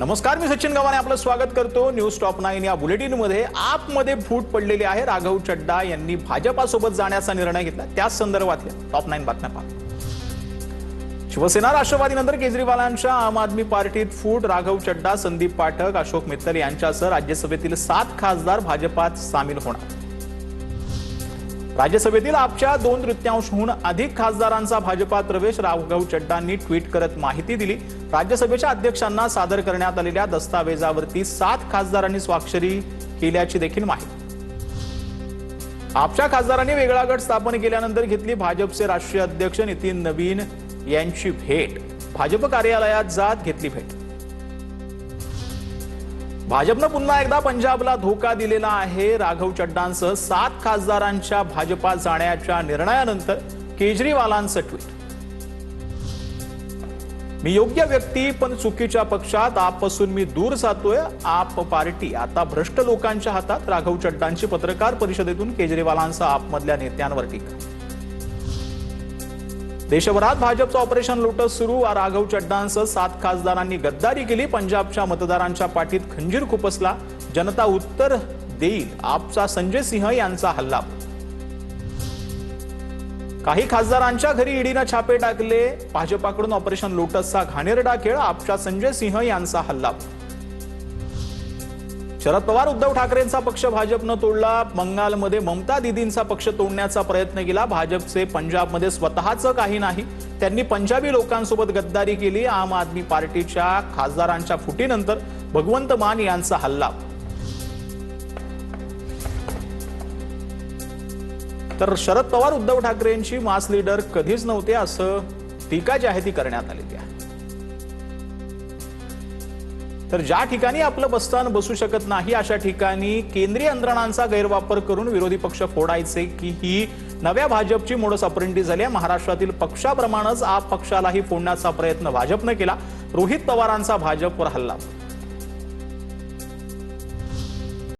नमस्कार, मी सचिन गव्हाणे आपलं स्वागत करतो न्यूज टॉप 9 या बुलेटिन मध्ये। आपमध्ये फूट पडलेली आहे। राघव चड्डा यांनी भाजपासोबत जाण्याचा निर्णय घेतला। त्याच संदर्भातल्या टॉप 9 बातम्या पाहू। शिवसेना राष्ट्रवादीनंतर केजरीवालांच्या आम आदमी पार्टीत फूट। राघव चड्डा, संदीप पाठक, अशोक मित्तल यांच्यासह राज्यसभेतील 7 खासदार भाजपात सामील होणार। राज्यसभेतील आपच्या 2/3हून अधिक खासदारांचा भाजपात प्रवेश। राघव चड्डांनी ट्विट करत माहिती दिली। राज्यसभेच्या अध्यक्षांना सादर करण्यात आलेल्या दस्तावेजावरती 7 खासदारांनी स्वाक्षरी केल्याची देखील माहिती। आपच्या खासदारांनी वेगळा गट स्थापन केल्यानंतर घेतली भाजपचे राष्ट्रीय अध्यक्ष नितीन नवीन यांची भेट। भाजप कार्यालयात जात घेतली भेट। भाजपने पुन्हा एकदा पंजाबला धोका दिलेला आहे। राघव चड्डांसह 7 खासदारांच्या भाजपात जाण्याच्या निर्णयानंतर केजरीवालांचं ट्विट। मी योग्य व्यक्ती पण चुकीच्या पक्षात, आपपासून मी दूर जातोय। आप पार्टी आता भ्रष्ट लोकांच्या हातात। राघव चड्डांची पत्रकार परिषदेतून केजरीवालांचा आपमधल्या नेत्यांवर टीका। देशभरात भाजपचं ऑपरेशन लोटस सुरू। राघव चड्डांसह 7 खासदारांनी गद्दारी केली। पंजाबच्या मतदारांच्या पाठीत खंजीर खुपसला। जनता उत्तर देईल। आपचा संजय सिंह यांचा हल्ला। काही खासदारांच्या घरी ईडीने छापे टाकले। भाजपाकडून ऑपरेशन लोटसचा घाणेरडा खेळ। आपच्या संजय सिंह यांचा हल्ला। शरद पवार, उद्धव ठाकरेंचा पक्ष भाजपनं तोडला। बंगालमध्ये ममता दीदींचा पक्ष तोडण्याचा प्रयत्न केला। भाजपचे पंजाबमध्ये स्वतःचं काही नाही। त्यांनी पंजाबी लोकांसोबत गद्दारी केली। आम आदमी पार्टीच्या खासदारांच्या फुटीनंतर भगवंत मान यांचा हल्ला। तर शरद पवार, उद्धव ठाकरेंची मास लीडर कधीच नव्हते असं टीका जी आहे ती करण्यात आलेली आहे। तर ज्या ठिकाणी आपलं बस्तान बसू शकत नाही अशा ठिकाणी केंद्रीय यंत्रणांचा गैरवापर करून विरोधी पक्ष फोडायचे की ही नव्या भाजपची मोडस ऑपरेंडी झाली आहे। महाराष्ट्रातील पक्षाप्रमाणेच आप पक्षालाही फोडण्याचा प्रयत्न भाजपने केला। रोहित पवारांचा भाजपवर हल्ला।